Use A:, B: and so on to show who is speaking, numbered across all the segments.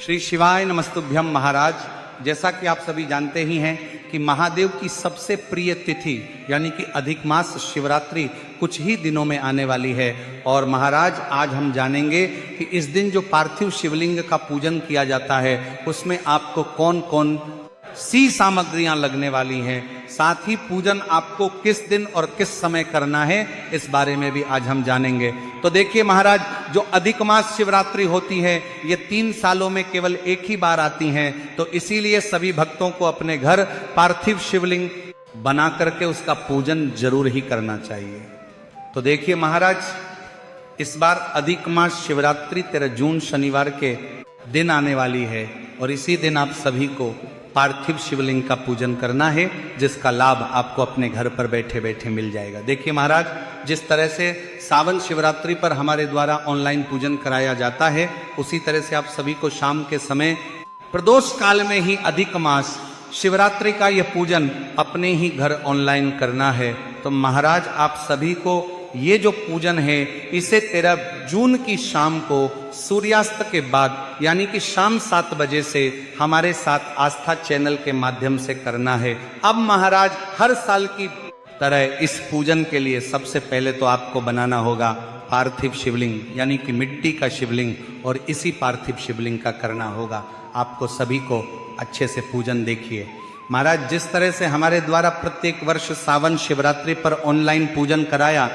A: श्री शिवाय नमस्तुभ्यम महाराज। जैसा कि आप सभी जानते ही हैं कि महादेव की सबसे प्रिय तिथि यानी कि अधिक मास शिवरात्रि कुछ ही दिनों में आने वाली है। और महाराज आज हम जानेंगे कि इस दिन जो पार्थिव शिवलिंग का पूजन किया जाता है उसमें आपको कौन कौन सी सामग्रियां लगने वाली हैं, साथ ही पूजन आपको किस दिन और किस समय करना है इस बारे में भी आज हम जानेंगे। तो देखिए महाराज, जो अधिक मास शिवरात्रि होती है ये 3 सालों में केवल एक ही बार आती हैं, तो इसीलिए सभी भक्तों को अपने घर पार्थिव शिवलिंग बना करके उसका पूजन जरूर ही करना चाहिए। तो देखिए महाराज, इस बार अधिक मास शिवरात्रि 13 जून शनिवार के दिन आने वाली है और इसी दिन आप सभी को पार्थिव शिवलिंग का पूजन करना है, जिसका लाभ आपको अपने घर पर बैठे बैठे मिल जाएगा। देखिए महाराज, जिस तरह से सावन शिवरात्रि पर हमारे द्वारा ऑनलाइन पूजन कराया जाता है, उसी तरह से आप सभी को शाम के समय प्रदोष काल में ही अधिक मास शिवरात्रि का यह पूजन अपने ही घर ऑनलाइन करना है। तो महाराज आप सभी को ये जो पूजन है इसे 13 जून की शाम को सूर्यास्त के बाद यानी कि शाम 7 बजे से हमारे साथ आस्था चैनल के माध्यम से करना है। अब महाराज, हर साल की तरह इस पूजन के लिए सबसे पहले तो आपको बनाना होगा पार्थिव शिवलिंग यानी कि मिट्टी का शिवलिंग, और इसी पार्थिव शिवलिंग का करना होगा। आपको सभी को अच्छे से पूजन देखिए महाराज, जिस तरह से हमारे द्वारा प्रत्येक वर्ष सावन शिवरात्रि पर ऑनलाइन पूजन कराया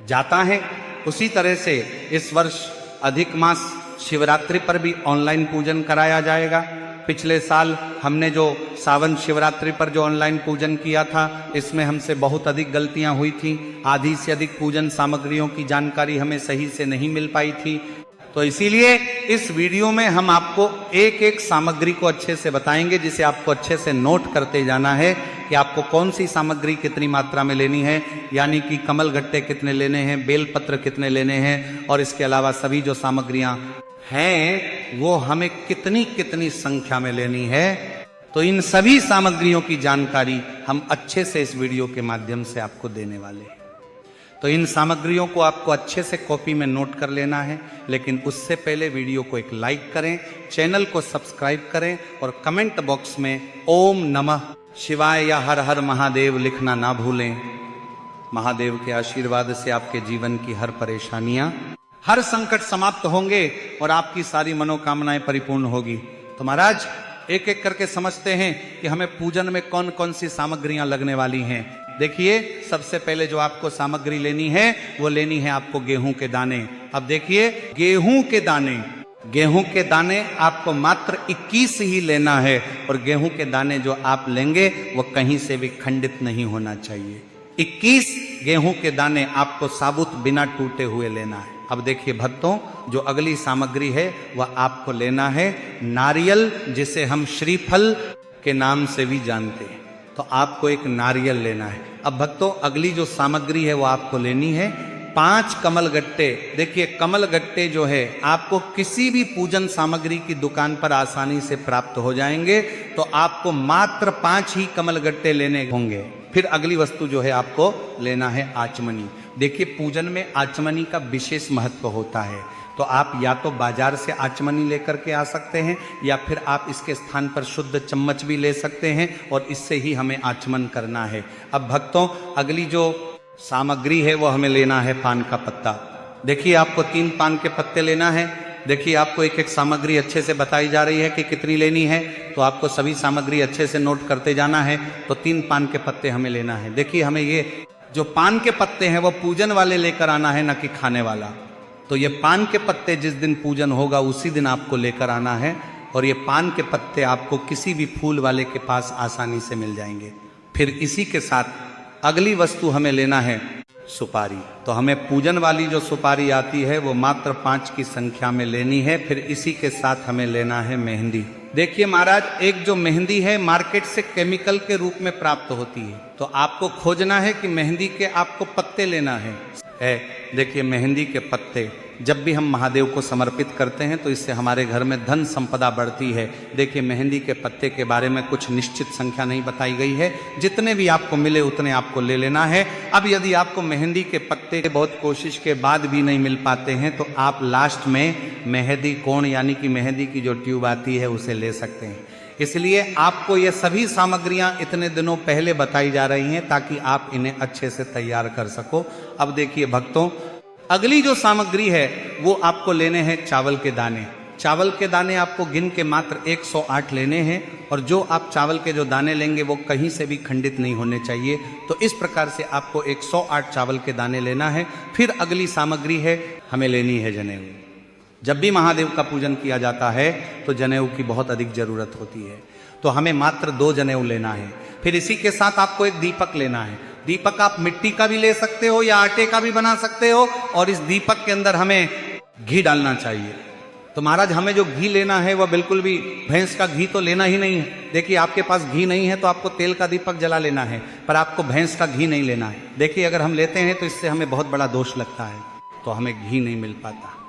A: जाता है, उसी तरह से इस वर्ष अधिक मास शिवरात्रि पर भी ऑनलाइन पूजन कराया जाएगा। पिछले साल हमने जो सावन शिवरात्रि पर जो ऑनलाइन पूजन किया था इसमें हमसे बहुत अधिक गलतियां हुई थी। आधी से अधिक पूजन सामग्रियों की जानकारी हमें सही से नहीं मिल पाई थी। तो इसीलिए इस वीडियो में हम आपको एक एक सामग्री को अच्छे से बताएंगे, जिसे आपको अच्छे से नोट करते जाना है कि आपको कौन सी सामग्री कितनी मात्रा में लेनी है, यानी कि कमल गट्टे कितने लेने हैं, बेलपत्र कितने लेने हैं, और इसके अलावा सभी जो सामग्रियां हैं वो हमें कितनी कितनी संख्या में लेनी है। तो इन सभी सामग्रियों की जानकारी हम अच्छे से इस वीडियो के माध्यम से आपको देने वाले हैं। तो इन सामग्रियों को आपको अच्छे से कॉपी में नोट कर लेना है, लेकिन उससे पहले वीडियो को एक लाइक करें, चैनल को सब्सक्राइब करें और कमेंट बॉक्स में ओम नमः शिवाय या हर हर महादेव लिखना ना भूलें। महादेव के आशीर्वाद से आपके जीवन की हर परेशानियां, हर संकट समाप्त होंगे और आपकी सारी मनोकामनाएं परिपूर्ण होगी। तो महाराज एक एक करके समझते हैं कि हमें पूजन में कौन कौन सी सामग्रियां लगने वाली हैं। देखिए, सबसे पहले जो आपको सामग्री लेनी है वो लेनी है आपको गेहूं के दाने। अब देखिए, गेहूं के दाने आपको मात्र 21 ही लेना है, और गेहूं के दाने जो आप लेंगे वो कहीं से भी खंडित नहीं होना चाहिए। 21 गेहूं के दाने आपको साबुत बिना टूटे हुए लेना है। अब देखिए भक्तों, जो अगली सामग्री है वह आपको लेना है नारियल, जिसे हम श्रीफल के नाम से भी जानते हैं। तो आपको एक नारियल लेना है। अब भक्तों, अगली जो सामग्री है वो आपको लेनी है 5 कमल गट्टे। देखिए, कमल गट्टे जो है आपको किसी भी पूजन सामग्री की दुकान पर आसानी से प्राप्त हो जाएंगे, तो आपको मात्र 5 ही कमल गट्टे लेने होंगे। फिर अगली वस्तु जो है आपको लेना है आचमनी। देखिए, पूजन में आचमनी का विशेष महत्व होता है, तो आप या तो बाजार से आचमनी लेकर के आ सकते हैं या फिर आप इसके स्थान पर शुद्ध चम्मच भी ले सकते हैं, और इससे ही हमें आचमन करना है। अब भक्तों, अगली जो सामग्री है वो हमें लेना है पान का पत्ता। देखिए, आपको 3 पान के पत्ते लेना है। देखिए, आपको एक एक सामग्री अच्छे से बताई जा रही है कि कितनी लेनी है, तो आपको सभी सामग्री अच्छे से नोट करते जाना है। तो 3 पान के पत्ते हमें लेना है। देखिए, हमें ये जो पान के पत्ते हैं वो पूजन वाले लेकर आना है, न कि खाने वाला। तो ये पान के पत्ते जिस दिन पूजन होगा उसी दिन आपको लेकर आना है, और ये पान के पत्ते आपको किसी भी फूल वाले के पास आसानी से मिल जाएंगे। फिर इसी के साथ अगली वस्तु हमें लेना है सुपारी। तो हमें पूजन वाली जो सुपारी आती है वो मात्र 5 की संख्या में लेनी है। फिर इसी के साथ हमें लेना है मेहंदी। देखिए महाराज, एक जो मेहंदी है मार्केट से केमिकल के रूप में प्राप्त होती है, तो आपको खोजना है कि मेहंदी के आपको पत्ते लेना है। देखिए, मेहंदी के पत्ते जब भी हम महादेव को समर्पित करते हैं तो इससे हमारे घर में धन संपदा बढ़ती है। देखिए, मेहंदी के पत्ते के बारे में कुछ निश्चित संख्या नहीं बताई गई है, जितने भी आपको मिले उतने आपको ले लेना है। अब यदि आपको मेहंदी के पत्ते बहुत कोशिश के बाद भी नहीं मिल पाते हैं तो आप लास्ट में मेहंदी कोण यानी कि मेहंदी की जो ट्यूब आती है उसे ले सकते हैं। इसलिए आपको ये सभी सामग्रियां इतने दिनों पहले बताई जा रही हैं ताकि आप इन्हें अच्छे से तैयार कर सको। अब देखिए भक्तों, अगली जो सामग्री है वो आपको लेने हैं चावल के दाने। चावल के दाने आपको गिन के मात्र 108 लेने हैं और जो आप चावल के जो दाने लेंगे वो कहीं से भी खंडित नहीं होने चाहिए। तो इस प्रकार से आपको 108 चावल के दाने लेना है। फिर अगली सामग्री है, हमें लेनी है जनेऊ। जब भी महादेव का पूजन किया जाता है तो जनेऊ की बहुत अधिक जरूरत होती है, तो हमें मात्र 2 जनेऊ लेना है। फिर इसी के साथ आपको एक दीपक लेना है। दीपक आप मिट्टी का भी ले सकते हो या आटे का भी बना सकते हो, और इस दीपक के अंदर हमें घी डालना चाहिए। तो महाराज, हमें जो घी लेना है वह बिल्कुल भी भैंस का घी तो लेना ही नहीं है। देखिए, आपके पास घी नहीं है तो आपको तेल का दीपक जला लेना है, पर आपको भैंस का घी नहीं लेना है। देखिए, अगर हम लेते हैं तो इससे हमें बहुत बड़ा दोष लगता है, तो हमें घी नहीं मिल पाता है।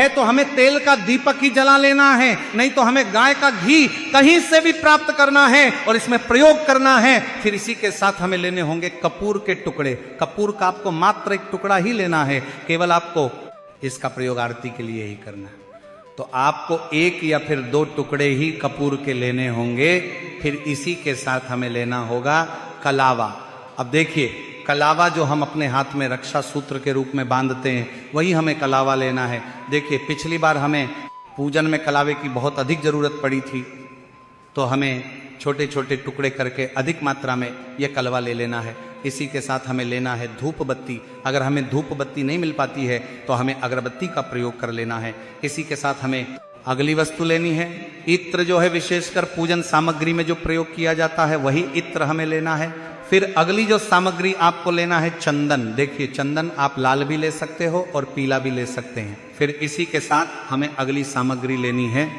A: तो हमें तेल का दीपक ही जला लेना है, नहीं तो हमें गाय का घी कहीं से भी प्राप्त करना है और इसमें प्रयोग करना है। फिर इसी के साथ हमें लेने होंगे कपूर के टुकड़े। कपूर का आपको मात्र एक टुकड़ा ही लेना है, केवल आपको इसका प्रयोग आरती के लिए ही करना है। तो आपको 1 या फिर 2 टुकड़े ही कपूर के लेने होंगे। फिर इसी के साथ हमें लेना होगा कलावा। अब देखिए, कलावा जो हम अपने हाथ में रक्षा सूत्र के रूप में बांधते हैं, वही हमें कलावा लेना है। देखिए, पिछली बार हमें पूजन में कलावे की बहुत अधिक जरूरत पड़ी थी, तो हमें छोटे छोटे टुकड़े करके अधिक मात्रा में यह कलवा ले लेना है। इसी के साथ हमें लेना है धूप बत्ती। अगर हमें धूप बत्ती नहीं मिल पाती है तो हमें अगरबत्ती का प्रयोग कर लेना है। इसी के साथ हमें अगली वस्तु लेनी है इत्र, जो है विशेषकर पूजन सामग्री में जो प्रयोग किया जाता है वही इत्र हमें लेना है। फिर अगली जो सामग्री आपको लेना है चंदन। देखिए, चंदन आप लाल भी ले सकते हो और पीला भी ले सकते हैं। फिर इसी के साथ हमें अगली सामग्री लेनी है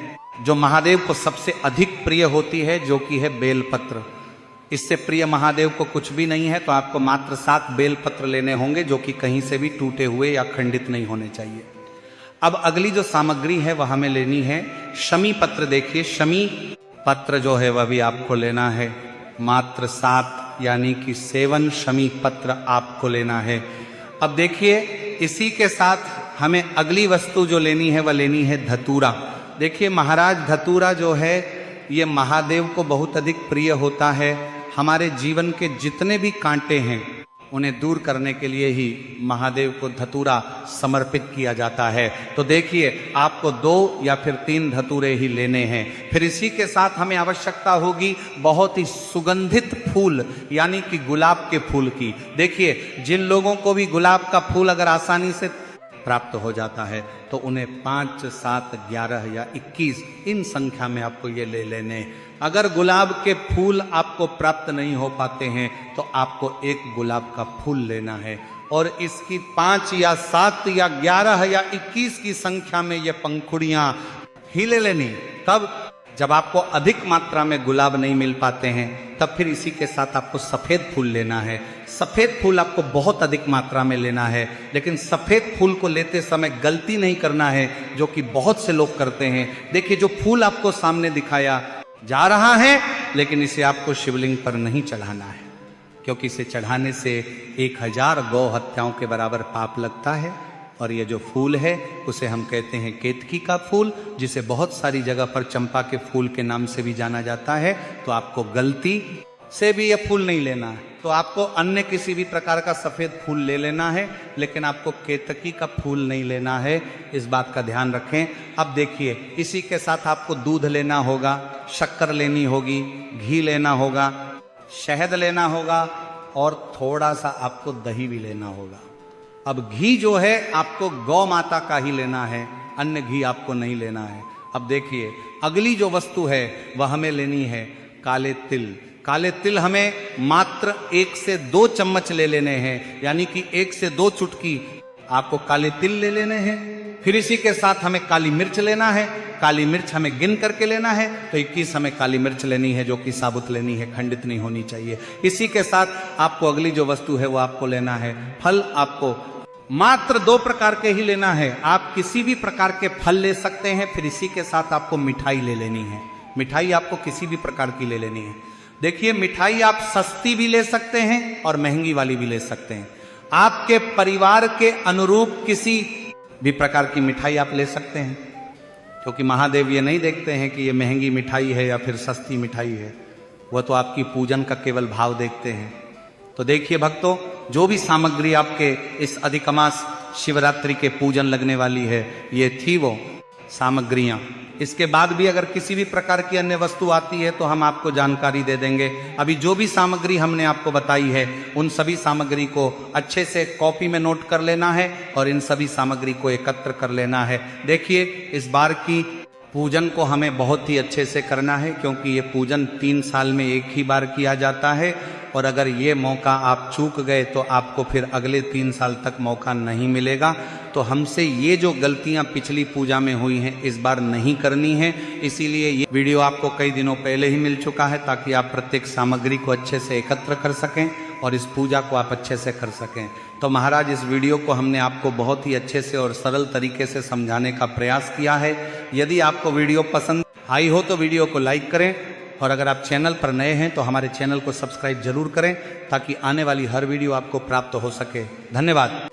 A: जो महादेव को सबसे अधिक प्रिय होती है, जो कि है बेलपत्र। इससे प्रिय महादेव को कुछ भी नहीं है, तो आपको मात्र 7 बेलपत्र लेने होंगे, जो कि कहीं से भी टूटे हुए या खंडित नहीं होने चाहिए। अब अगली जो सामग्री है वह हमें लेनी है शमी पत्र। देखिए, शमी पत्र जो है वह भी आपको लेना है, मात्र 7 यानी कि 7 शमी पत्र आपको लेना है। अब देखिए, इसी के साथ हमें अगली वस्तु जो लेनी है वह लेनी है धतूरा। देखिए महाराज, धतूरा जो है ये महादेव को बहुत अधिक प्रिय होता है। हमारे जीवन के जितने भी कांटे हैं उन्हें दूर करने के लिए ही महादेव को धतूरा समर्पित किया जाता है। तो देखिए, आपको 2 या फिर 3 धतूरे ही लेने हैं। फिर इसी के साथ हमें आवश्यकता होगी बहुत ही सुगंधित फूल यानी कि गुलाब के फूल की। देखिए, जिन लोगों को भी गुलाब का फूल अगर आसानी से प्राप्त हो जाता है तो उन्हें 5, 7, 11 या 21 इन संख्या में आपको ये ले लेने। अगर गुलाब के फूल आपको प्राप्त नहीं हो पाते हैं तो आपको एक गुलाब का फूल लेना है और इसकी 5 या 7 या 11 या 21 की संख्या में ये पंखुड़ियां ही ले लेनी। तब जब आपको अधिक मात्रा में गुलाब नहीं मिल पाते हैं तब फिर इसी के साथ आपको सफ़ेद फूल लेना है। सफ़ेद फूल आपको बहुत अधिक मात्रा में लेना है, लेकिन सफ़ेद फूल को लेते समय गलती नहीं करना है जो कि बहुत से लोग करते हैं। देखिए, जो फूल आपको सामने दिखाया जा रहा है, लेकिन इसे आपको शिवलिंग पर नहीं चढ़ाना है, क्योंकि इसे चढ़ाने से 1000 गौ हत्याओं के बराबर पाप लगता है। और ये जो फूल है उसे हम कहते हैं केतकी का फूल, जिसे बहुत सारी जगह पर चंपा के फूल के नाम से भी जाना जाता है। तो आपको गलती से भी यह फूल नहीं लेना है। तो आपको अन्य किसी भी प्रकार का सफ़ेद फूल ले लेना है, लेकिन आपको केतकी का फूल नहीं लेना है, इस बात का ध्यान रखें। अब देखिए, इसी के साथ आपको दूध लेना होगा, शक्कर लेनी होगी, घी लेना होगा, शहद लेना होगा और थोड़ा सा आपको दही भी लेना होगा। अब घी जो है आपको गौ माता का ही लेना है, अन्य घी आपको नहीं लेना है। अब देखिए, अगली जो वस्तु है वह हमें लेनी है काले तिल। काले तिल हमें मात्र 1 से 2 चम्मच ले लेने हैं, यानी कि 1 से 2 चुटकी आपको काले तिल ले लेने हैं। फिर इसी के साथ हमें काली मिर्च लेना है। काली मिर्च हमें गिन करके लेना है, तो 21 हमें काली मिर्च लेनी है, जो कि साबुत लेनी है, खंडित नहीं होनी चाहिए। इसी के साथ आपको अगली जो वस्तु है वो आपको लेना है फल। आपको मात्र 2 प्रकार के ही लेना है। आप किसी भी प्रकार के फल ले सकते हैं, फिर इसी के साथ आपको मिठाई ले लेनी है। मिठाई आपको किसी भी प्रकार की ले लेनी है। देखिए, मिठाई आप सस्ती भी ले सकते हैं और महंगी वाली भी ले सकते हैं। आपके परिवार के अनुरूप किसी भी प्रकार की मिठाई आप ले सकते हैं, क्योंकि महादेव ये नहीं देखते हैं कि ये महंगी मिठाई है या फिर सस्ती मिठाई है, वह तो आपकी पूजन का केवल भाव देखते हैं। तो देखिए भक्तों, जो भी सामग्री आपके इस अधिक मास शिवरात्रि के पूजन लगने वाली है, ये थी वो सामग्रियां। इसके बाद भी अगर किसी भी प्रकार की अन्य वस्तु आती है तो हम आपको जानकारी दे देंगे। अभी जो भी सामग्री हमने आपको बताई है, उन सभी सामग्री को अच्छे से कॉपी में नोट कर लेना है और इन सभी सामग्री को एकत्र कर लेना है। देखिए, इस बार की पूजन को हमें बहुत ही अच्छे से करना है, क्योंकि ये पूजन 3 साल में एक ही बार किया जाता है, और अगर ये मौका आप चूक गए तो आपको फिर अगले 3 साल तक मौका नहीं मिलेगा। तो हमसे ये जो गलतियां पिछली पूजा में हुई हैं, इस बार नहीं करनी है। इसीलिए ये वीडियो आपको कई दिनों पहले ही मिल चुका है, ताकि आप प्रत्येक सामग्री को अच्छे से एकत्र कर सकें और इस पूजा को आप अच्छे से कर सकें। तो महाराज, इस वीडियो को हमने आपको बहुत ही अच्छे से और सरल तरीके से समझाने का प्रयास किया है। यदि आपको वीडियो पसंद आई हो तो वीडियो को लाइक करें, और अगर आप चैनल पर नए हैं तो हमारे चैनल को सब्सक्राइब जरूर करें, ताकि आने वाली हर वीडियो आपको प्राप्त हो सके। धन्यवाद।